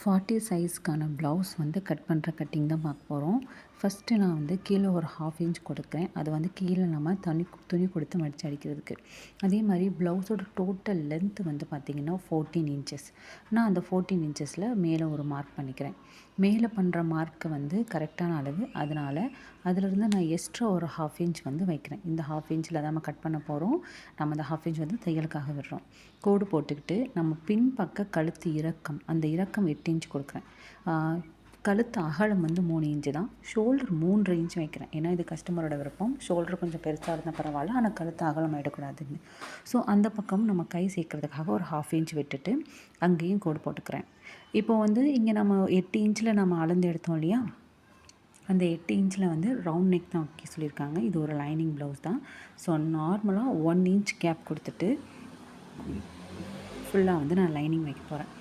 40 சைஸ்க்கான blouse வந்து cut பண்ணுற cutting தான் பார்க்க போகிறோம். ஃபஸ்ட்டு நான் வந்து கீழே ஒரு 1/2 இன்ச் கொடுக்குறேன். அது வந்து கீழே நம்ம துணி கொடுத்து மடித்து அடிக்கிறதுக்கு. அதே மாதிரி ப்ளவுஸோட டோட்டல் லென்த் வந்து பார்த்திங்கன்னா 14 இன்ச்சஸ். நான் அந்த 14 இன்ச்சஸில் மேலே ஒரு மார்க் பண்ணிக்கிறேன். மேலே பண்ணுற மார்க்கு வந்து கரெக்டான அளவு. அதனால் அதிலிருந்து நான் எக்ஸ்ட்ரா ஒரு 1/2 இன்ச் வந்து வைக்கிறேன். இந்த 1/2 இன்ச்சில் தான் நம்ம கட் பண்ண போகிறோம். நம்ம அந்த 1/2 இன்ச் வந்து தையலுக்காக விடுறோம். கோடு போட்டுக்கிட்டு நம்ம பின்பக்க கழுத்து இறக்கம், அந்த இறக்கம் 8 இன்ச் கொடுக்குறேன். கழுத்து அகலம் வந்து 3 இன்ச்சு தான். ஷோல்டர் 3 இன்ச் வைக்கிறேன். ஏன்னா இது கஸ்டமரோட விருப்பம். ஷோல்டர் கொஞ்சம் பெருசாக இருந்தால் பரவாயில்ல, ஆனால் கழுத்து அகலம் ஆகிடக்கூடாதுன்னு. ஸோ அந்த பக்கம் நம்ம கை சேர்க்கறதுக்காக ஒரு 1/2 இன்ச் விட்டுட்டு அங்கேயும் கோடு போட்டுக்கிறேன். இப்போ வந்து இங்கே நம்ம 8 இன்ச்சில் நம்ம அளந்து எடுத்தோம் இல்லையா, அந்த 8 இன்ச்சில் வந்து ரவுண்ட் நெக் தான் வைக்க சொல்லியிருக்காங்க. இது ஒரு லைனிங் ப்ளவுஸ் தான். ஸோ நார்மலாக 1 இன்ச் கேப் கொடுத்துட்டு ஃபுல்லாக வந்து நான் லைனிங் வைக்க போகிறேன்.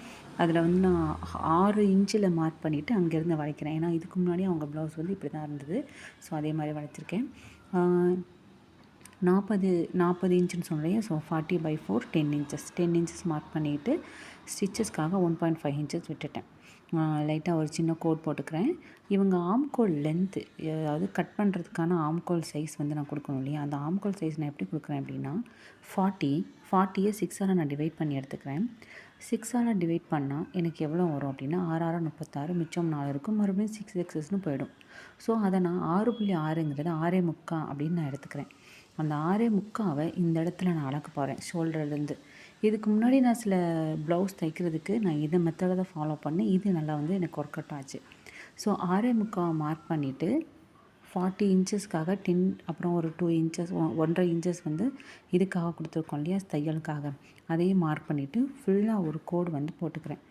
அதில் வந்து நான் 6 இன்ச்சில் மார்க் பண்ணிவிட்டு அங்கேருந்து வளைக்கிறேன். ஏன்னா இதுக்கு முன்னாடி அவங்க ப்ளவுஸ் வந்து இப்படி தான் இருந்தது. ஸோ அதே மாதிரி வளைச்சிருக்கேன். 40 இன்ச்சுன்னு சொன்னேன். ஸோ 40/4 10 இன்ச்சஸ் 10 இன்ச்சஸ் மார்க் பண்ணிவிட்டு ஸ்டிச்சஸ்க்காக 1.5 இன்ச்சஸ் விட்டுட்டேன். லைட்டாக ஒரு சின்ன கோட் போட்டுக்கிறேன். இவங்க ஆம்கோல் லென்த்து, அதாவது கட் பண்ணுறதுக்கான ஆம்கோல் சைஸ் வந்து நான் கொடுக்கணும் இல்லையா, அந்த ஆம்கோல் சைஸ் நான் எப்படி கொடுக்குறேன் அப்படின்னா 40யை 6ஆல் நான் டிவைட் பண்ணி எடுத்துக்கிறேன். 6ஆல் டிவைட் பண்ணால் எனக்கு எவ்வளோ வரும் அப்படின்னா 6 36, மிச்சம் 4 இருக்கும், மறுபடியும் 6xsன்னு போயிடும். ஸோ அதை நான் 6.6ங்கிறது 6.75 அப்படின்னு நான் எடுத்துக்கிறேன். அந்த 6.75 இந்த இடத்துல நான் அளக்க போகிறேன் ஷோல்டர்லேருந்து. இதுக்கு முன்னாடி நான் சில ப்ளவுஸ் தைக்கிறதுக்கு நான் இதை மெத்தடை தான் ஃபாலோ பண்ணேன். இது நல்லா வந்து எனக்கு ஒர்க் அவுட் ஆச்சு. ஸோ 6.75 மார்க் பண்ணிவிட்டு 40 இன்ச்சஸ்க்காக 10, அப்புறம் ஒரு 2 இன்ச்சஸ் 1.5 இன்ச்சஸ் வந்து இதுக்காக கொடுத்துருக்கோம் இல்லையா தையலுக்காக, அதையும் மார்க் பண்ணிவிட்டு ஃபுல்லாக ஒரு கோடு வந்து போட்டுக்கிறேன்.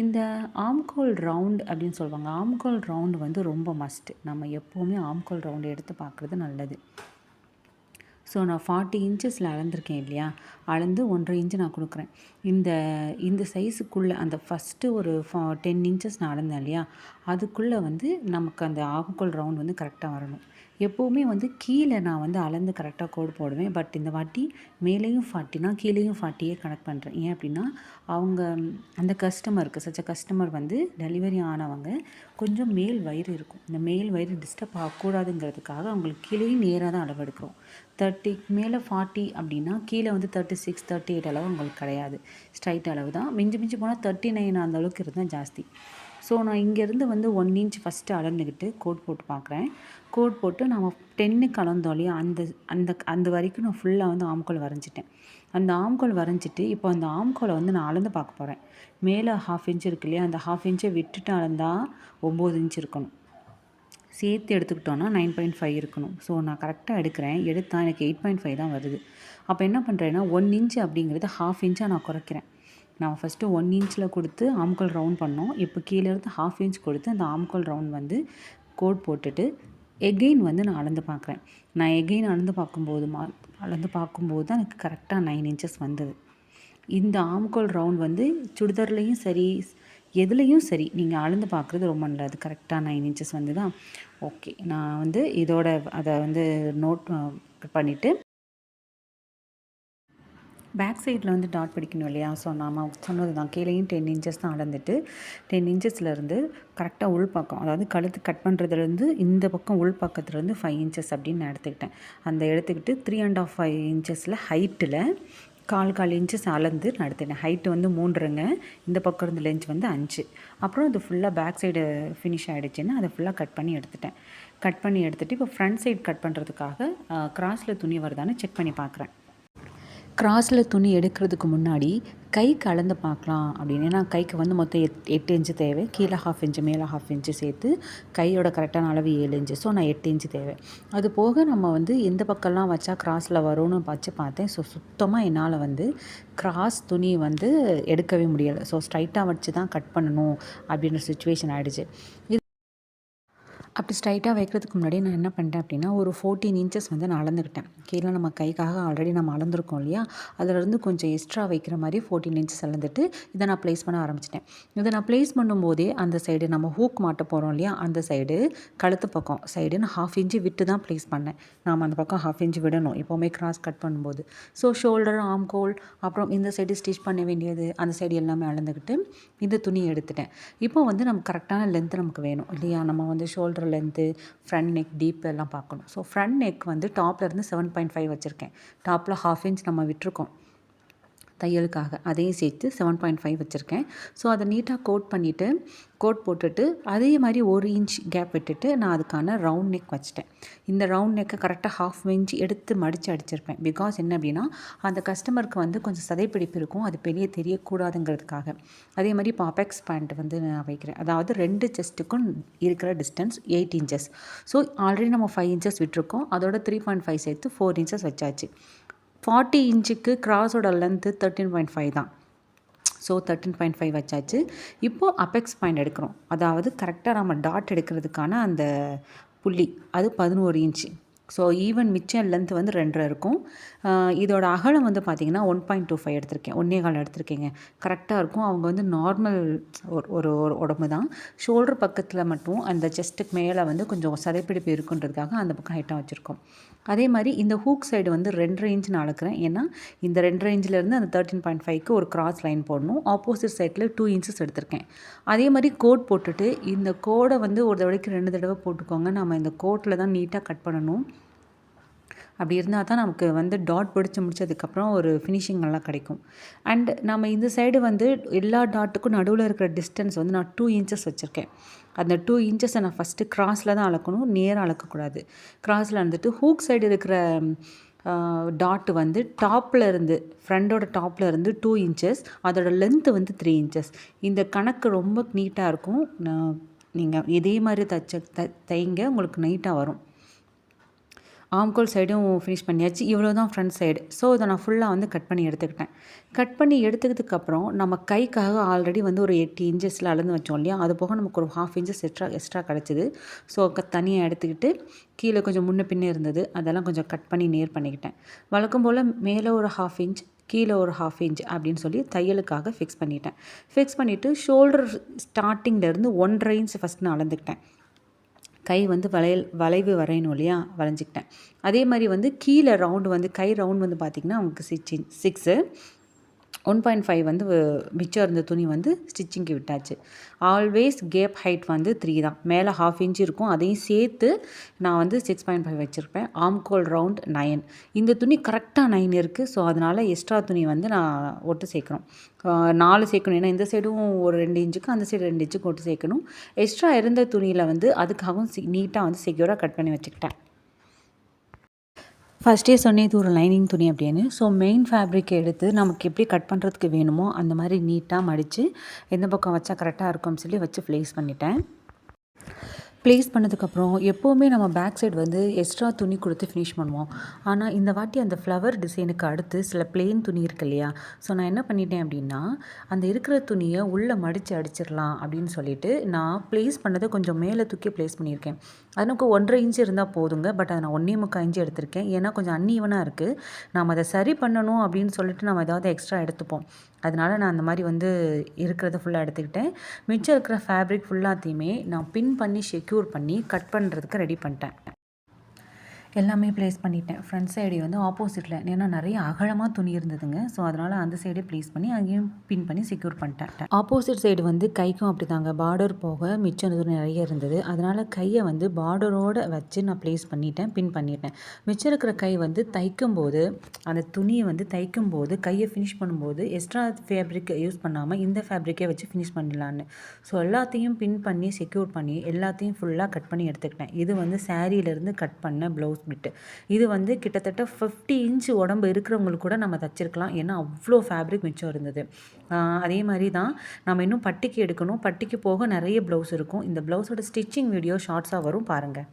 இந்த ஆம்கோல் ரவுண்ட் அப்படின்னு சொல்லுவாங்க. ஆம்கோல் ரவுண்டு வந்து ரொம்ப மஸ்ட்டு. நம்ம எப்போவுமே ஆம்கோல் ரவுண்டு எடுத்து பார்க்குறது நல்லது. ஸோ நான் 40 இன்ச்சஸில் அளந்திருக்கேன் இல்லையா, அளந்து 1.5 இன்ச்சு நான் கொடுக்குறேன். இந்த சைஸுக்குள்ளே அந்த ஃபஸ்ட்டு ஒரு 10 இன்ச்சஸ் நான் அளந்தேன் இல்லையா, அதுக்குள்ளே வந்து நமக்கு அந்த ஆம்கோல் ரவுண்ட் வந்து கரெக்டாக வரணும். எப்போவுமே வந்து கீழே நான் வந்து அளந்து கரெக்டாக கோடு போடுவேன். பட் இந்த வாட்டி மேலேயும் 40னா கீழேயும் 40யே கனெக்ட் பண்ணுறேன். ஏன் அப்படின்னா அவங்க அந்த கஸ்டமர் வந்து டெலிவரி ஆனவங்க கொஞ்சம் மேல் வயிறு இருக்கும். இந்த மேல் வயிறு டிஸ்டர்ப் ஆகக்கூடாதுங்கிறதுக்காக அவங்களுக்கு கீழேயும் நேராக தான் அளவு எடுக்கிறோம். 30 மேலே 40 அப்படின்னா கீழே வந்து 36, 38 அளவு உங்களுக்கு கிடையாது. ஸ்ட்ரைட் அளவு தான். மிஞ்சி போனால் 39 அந்த அளவுக்கு இருந்தால் ஜாஸ்தி. ஸோ நான் இங்கேருந்து வந்து 1 இன்ச் ஃபஸ்ட்டு அளந்துக்கிட்டு கோட் போட்டு பார்க்குறேன். கோட் போட்டு நம்ம 10க்கு அளந்தோம் இல்லையா, அந்த வரைக்கும் நான் ஃபுல்லாக வந்து ஆம்கோல் வரைஞ்சிட்டேன். அந்த ஆம்கோல் வரைஞ்சிட்டு இப்போ அந்த ஆம்கோலை வந்து நான் அளந்து பார்க்க போகிறேன். மேலே 1/2 இன்ச் இருக்கு இல்லையா, அந்த 1/2 இன்ச்சை விட்டுட்டு அளந்தால் 9 இன்ச் இருக்கணும். சேர்த்து எடுத்துக்கிட்டோன்னா 9.5 இருக்கணும். ஸோ நான் கரெக்டாக எடுத்தால் எனக்கு 8.5 தான் வருது. அப்போ என்ன பண்ணுறேன்னா 1 இன்ச் அப்படிங்கிறது 1/2 இன்ச்சாக நான் குறைக்கிறேன். நான் ஃபஸ்ட்டு 1 இன்ச்சில் கொடுத்து ஆம்கோல் ரவுண்ட் பண்ணோம். இப்போ கீழேருந்து 1/2 இன்ச் கொடுத்து அந்த ஆம்கோல் ரவுண்ட் வந்து கோட் போட்டுட்டு எகெயின் வந்து நான் அளந்து பார்க்குறேன். நான் எகெயின் அளந்து பார்க்கும்போது தான் எனக்கு கரெக்டாக 9 இன்ச்சஸ் வந்தது. இந்த ஆம்கோல் ரவுண்ட் வந்து சுடிதார்லேயும் சரி, எதுலேயும் சரி, நீங்கள் அளந்து பார்க்குறது ரொம்ப நல்லது. கரெக்டாக 9 இன்ச்சஸ் வந்து தான் ஓகே. நான் வந்து இதோட அதை வந்து நோட் பண்ணிவிட்டு பேக் சைடில் வந்து டாட் பிடிக்கணும் இல்லையா. ஸோ நாம் சொன்னது தான், கீழேயும் 10 இன்ச்சஸ் தான் அளந்துட்டு 10 இன்ச்சஸ்லேருந்து கரெக்டாக உள்பக்கம், அதாவது கழுத்து கட் பண்ணுறதுலேருந்து இந்த பக்கம் உள்பக்கத்துலேருந்து 5 இன்ச்சஸ் அப்படின்னு நான் எடுத்துக்கிட்டேன். அந்த எடுத்துக்கிட்டு 3.5 இன்ச்சஸில் ஹைட்டில் 4 இன்ச்சஸ் அளந்து நான் எடுத்துட்டேன். ஹைட்டு வந்து 3ங்க, இந்த பக்கம் இருந்த லென்த் வந்து 5. அப்புறம் அது ஃபுல்லாக பேக் சைடு ஃபினிஷ் ஆகிடுச்சின்னு அதை ஃபுல்லாக கட் பண்ணி எடுத்துகிட்டு இப்போ ஃப்ரண்ட் சைடு கட் பண்ணுறதுக்காக கிராஸில் துணி வருதான்னு செக் பண்ணி பார்க்குறேன். கிராஸில் துணி எடுக்கிறதுக்கு முன்னாடி கைக்கு அளந்து பார்க்கலாம் அப்படின்னு. ஏன்னா கைக்கு வந்து மொத்தம் 8 இன்ச்சு தேவை. கீழே 1/2 இன்ச்சு மேலே 1/2 இன்ச்சு சேர்த்து கையோட கரெக்டான அளவு 7 இன்ச்சு. ஸோ நான் 8 இன்ச்சு தேவை. அது போக நம்ம வந்து எந்த பக்கம்லாம் வச்சா கிராஸில் வரும்னு பார்த்தேன். ஸோ சுத்தமாக என்னால் வந்து கிராஸ் துணி வந்து எடுக்கவே முடியலை. ஸோ ஸ்ட்ரைட்டாக வச்சு தான் கட் பண்ணணும் அப்படின்ற சுச்சுவேஷன் ஆகிடுச்சு. அப்படி ஸ்ட்ரைட்டாக வைக்கிறதுக்கு முன்னாடி நான் என்ன பண்ணிட்டேன் அப்படின்னா, ஒரு 14 இன்ச்சஸ் வந்து நான் அளந்துக்கிட்டேன். கீழே நம்ம கைக்காக ஆல்ரெடி நம்ம அளந்துருக்கோம் இல்லையா? அதிலேருந்து கொஞ்சம் எக்ஸ்ட்ரா வைக்கிற மாதிரி 14 இன்ச்சஸ் அளந்துட்டு, இதை நான் ப்ளேஸ் பண்ண ஆரம்பிச்சிட்டேன். இதை நான் ப்ளேஸ் பண்ணும்போதே அந்த சைடு நம்ம ஹூக் மாட்ட போகிறோம் இல்லையா? அந்த சைடு கழுத்து பக்கம் சைடு நான் 1/2 இன்ச்சு விட்டு தான் ப்ளேஸ் பண்ணேன். நாம் அந்த பக்கம் 1/2 இன்ச் விடணும் எப்போவுமே கிராஸ் கட் பண்ணும்போது. ஸோ ஷோல்டர், ஆர்ம் ஹோல், அப்புறம் இந்த சைடு ஸ்டிச் பண்ண வேண்டியது அந்த சைடு எல்லாமே அளந்துக்கிட்டு இந்த துணியை எடுத்துட்டேன். இப்போ வந்து நமக்கு கரெக்டான லென்த் நமக்கு வேணும் இல்லையா? நம்ம வந்து shoulder length, front neck, deep எல்லாம் பார்க்கணும். ஸோ ஃப்ரண்ட் நெக் வந்து டாப்லேருந்து 7.5 வச்சுருக்கேன். டாப்பில் 1/2 இன்ச் நம்ம விட்டுருக்கோம் தையலுக்காக, அதையும் சேர்த்து 7.5 வச்சுருக்கேன். ஸோ அதை நீட்டாக கோட் போட்டுட்டு அதே மாதிரி 1 இன்ச் கேப் விட்டுட்டு நான் அதுக்கான ரவுண்ட் நெக் வச்சுட்டேன். இந்த ரவுண்ட் நெக்கை கரெக்டாக 1/2 இன்ச் எடுத்து மடித்து அடிச்சிருப்பேன். பிகாஸ் என்ன அப்படின்னா, அந்த கஸ்டமருக்கு வந்து கொஞ்சம் சதைப்பிடிப்பு இருக்கும், அது பெரிய தெரியக்கூடாதுங்கிறதுக்காக. அதே மாதிரி இப்போ அபெக்ஸ் பேண்ட் வந்து நான் வைக்கிறேன். அதாவது 2 செஸ்ட்டுக்கும் இருக்கிற டிஸ்டன்ஸ் 8 இன்ச்சஸ். ஸோ ஆல்ரெடி நம்ம 5 இன்ச்சஸ் விட்டுருக்கோம், அதோட 3.5 சேர்த்து 4 இன்ச்சஸ் வச்சாச்சு. 40 இன்ச்சுக்கு கிராஸோட லென்த்து 13.5 தான். ஸோ 13.5 வச்சாச்சு. இப்போது அபெக்ஸ் பாயிண்ட் எடுக்கிறோம். அதாவது கரெக்டாக நம்ம டாட் எடுக்கிறதுக்கான அந்த புள்ளி அது 11 இன்ச்சு. ஸோ ஈவன் மிச்சம் லென்த் வந்து 2.5 இருக்கும். இதோட அகலம் வந்து பார்த்திங்கன்னா 1.25 எடுத்திருக்கேன். 1.25 எடுத்திருக்கேங்க. கரெக்டாக இருக்கும். அவங்க வந்து நார்மல் ஒரு உடம்பு தான். ஷோல்டர் பக்கத்தில் மட்டும் அந்த செஸ்ட்டுக்கு மேலே வந்து கொஞ்சம் சதைப்பிடிப்பு இருக்குன்றதுக்காக அந்த பக்கம் ஹைட்டாக வச்சுருக்கோம். அதே மாதிரி இந்த ஹூக் சைடு வந்து 2.5 இன்ச் நான் அளக்குறேன். ஏன்னா இந்த 2.5 இன்ச்லேருந்து அந்த 13.5க்கு ஒரு கிராஸ் லைன் போடணும். ஆப்போசிட் சைடில் 2 இன்ச்சஸ் எடுத்திருக்கேன். அதே மாதிரி கோட் போட்டுட்டு இந்த கோடை வந்து ஒரு தடவைக்கு 2 தடவை போட்டுக்கோங்க. நம்ம இந்த கோட்டில் தான் நீட்டாக கட் பண்ணணும். அப்படி இருந்தால் தான் நமக்கு வந்து டாட் பிடிச்சி முடிச்சதுக்கப்புறம் ஒரு ஃபினிஷிங் நல்லா கிடைக்கும். அண்ட் நம்ம இந்த சைடு வந்து எல்லா டாட்டுக்கும் நடுவில் இருக்கிற டிஸ்டன்ஸ் வந்து நான் 2 இன்ச்சஸ் வச்சுருக்கேன். அந்த 2 இன்ச்சஸை நான் ஃபஸ்ட்டு கிராஸில் தான் அளக்கணும், நேராக அளக்கக்கூடாது. கிராஸில் இருந்துட்டு ஹூக் சைடு இருக்கிற டாட்டு வந்து டாப்பில் இருந்து ஃப்ரண்டோட டாப்பில் இருந்து 2 இன்ச்சஸ், அதோட லென்த்து வந்து 3 இன்ச்சஸ். இந்த கணக்கு ரொம்ப நீட்டாக இருக்கும். நீங்கள் இதே மாதிரி தைங்க, உங்களுக்கு நீட்டாக வரும். ஆம்கோல் சைடும் ஃபினிஷ் பண்ணியாச்சு. இவ்வளோ தான் ஃப்ரண்ட் சைடு. ஸோ இதை நான் ஃபுல்லாக வந்து கட் பண்ணி எடுத்துக்கிட்டேன். கட் பண்ணி எடுத்துக்கிறதுக்கப்புறம் நம்ம கைக்காக ஆல்ரெடி வந்து ஒரு 8 இன்ச்சஸில் அளந்து வச்சோம் இல்லையா? அது போக நமக்கு ஒரு 1/2 இன்ச்சஸ் எக்ஸ்ட்ரா கிடச்சிது. ஸோ தனியாக எடுத்துக்கிட்டு கீழே கொஞ்சம் முன்ன பின்னே இருந்தது, அதெல்லாம் கொஞ்சம் கட் பண்ணி நேர் பண்ணிக்கிட்டேன். வழக்கம் போல் மேலே ஒரு 1/2 இன்ச், கீழே ஒரு 1/2 இன்ச் அப்படின்னு சொல்லி தையலுக்காக ஃபிக்ஸ் பண்ணிட்டேன். ஃபிக்ஸ் பண்ணிவிட்டு ஷோல்டர் ஸ்டார்டிங்லேருந்து 1.5 இன்ச் ஃபஸ்ட் நான் அளந்துக்கிட்டேன். கை வந்து வளைவு வரையணும் இல்லையா? வளைஞ்சிக்கிட்டேன். அதே மாதிரி வந்து கீழே ரவுண்டு வந்து கை ரவுண்ட் வந்து பார்த்திங்கன்னா அவங்களுக்கு 6 1.5 வந்து மிச்சம் இருந்த துணி வந்து ஸ்டிச்சிங்க்கு விட்டாச்சு. ஆல்வேஸ் கேப் ஹைட் வந்து 3 தான். மேலே 1/2 இன்ச் இருக்கும், அதையும் சேர்த்து நான் வந்து 6.5 வச்சுருப்பேன். ஆம்கோல் ரவுண்ட் 9. இந்த துணி கரெக்டாக 9 இருக்குது. ஸோ அதனால் எக்ஸ்ட்ரா துணி வந்து நான் ஒட்டு சேர்க்குறோம். 4 சேர்க்கணும். ஏன்னா இந்த சைடும் ஒரு 2 இன்ச்சுக்கு, அந்த சைடு 2 இன்ச்சுக்கு ஒட்டு சேர்க்கணும். எக்ஸ்ட்ரா இருந்த துணியில் வந்து அதுக்காகவும் நீட்டாக வந்து செக்யூராக கட் பண்ணி வச்சுக்கிட்டேன். ஃபஸ்ட்டே சொன்னேன் இது ஒரு லைனிங் துணி அப்படின்னு. ஸோ மெயின் ஃபேப்ரிக்கை எடுத்து நமக்கு எப்படி கட் பண்ணுறதுக்கு வேணுமோ அந்த மாதிரி நீட்டாக மடித்து எந்த பக்கம் வச்சா கரெக்டாக இருக்கும்னு சொல்லி வச்சு ப்ளேஸ் பண்ணிட்டேன். ப்ளேஸ் பண்ணதுக்கப்புறம் எப்போவுமே நம்ம பேக் சைடு வந்து எக்ஸ்ட்ரா துணி கொடுத்து ஃபினிஷ் பண்ணுவோம். ஆனால் இந்த வாட்டி அந்த ஃப்ளவர் டிசைனுக்கு அடுத்து சில பிளெயின் துணி இருக்கு இல்லையா? ஸோ நான் என்ன பண்ணிட்டேன் அப்படின்னா, அந்த இருக்கிற துணியை உள்ளே மடித்து அடிச்சிடலாம் அப்படின்னு சொல்லிட்டு நான் ப்ளேஸ் பண்ணதை கொஞ்சம் மேலே தூக்கி ப்ளேஸ் பண்ணியிருக்கேன். எனக்கு 1.5 இன்ச் இருந்தால் போதுங்க. பட் அதை நான் 1.25 இன்ச் எடுத்திருக்கேன். ஏன்னா கொஞ்சம் அன்ஈவனாக இருக்குது. நாம் அதை சரி பண்ணணும் அப்படின்னு சொல்லிட்டு நம்ம ஏதாவது எக்ஸ்ட்ரா எடுத்துப்போம். அதனால் நான் அந்த மாதிரி வந்து இருக்கிறத ஃபுல்லாக எடுத்துக்கிட்டேன். மிச்சம் இருக்கிற ஃபேப்ரிக் ஃபுல்லாத்தையுமே நான் பின் பண்ணி செக்யூர் பண்ணி கட் பண்ணுறதுக்கு ரெடி பண்ணிட்டேன். எல்லாமே ப்ளேஸ் பண்ணிட்டேன். ஃப்ரண்ட் சைடு வந்து ஆப்போசிட்டில், ஏன்னா நிறைய அகலமாக துணி இருந்ததுங்க. ஸோ அதனால் அந்த சைடே ப்ளேஸ் பண்ணி அங்கேயும் பின் பண்ணி செக்யூர் பண்ணிட்டேன். ஆப்போசிட் சைடு வந்து கைக்கும் அப்படி தாங்க, பார்டர் போக மிச்சம் துணி நிறைய இருந்தது. அதனால் கையை வந்து பார்டரோடு வச்சு நான் ப்ளேஸ் பண்ணிட்டேன், பின் பண்ணிட்டேன். மிச்சம் இருக்கிற கை வந்து தைக்கும்போது அந்த துணியை வந்து தைக்கும்போது கையை ஃபினிஷ் பண்ணும்போது எக்ஸ்ட்ரா ஃபேப்ரிக் யூஸ் பண்ணாமல் இந்த ஃபேப்ரிக்கே வச்சு ஃபினிஷ் பண்ணிடலான்னு. ஸோ எல்லாத்தையும் பின் பண்ணி செக்யூர் பண்ணி எல்லாத்தையும் ஃபுல்லாக கட் பண்ணி எடுத்துக்கிட்டேன். இது வந்து சாரீலேருந்து கட் பண்ண ப்ளவுஸ் பிட்டு. இது வந்து கிட்டத்தட்ட 50 இன்ச் உடம்பு இருக்கிறவங்களுக்கு கூட நம்ம தச்சிருக்கலாம். ஏன்னா அவ்வளோ ஃபேப்ரிக் மிச்சம் இருந்தது. அதே மாதிரி தான் நம்ம இன்னும் பட்டிக்கு எடுக்கணும். பட்டிக்கு போக நிறைய ப்ளவுஸ் இருக்கும். இந்த ப்ளவுஸோட ஸ்டிச்சிங் வீடியோ ஷார்ட்ஸாக வரும், பாருங்கள்.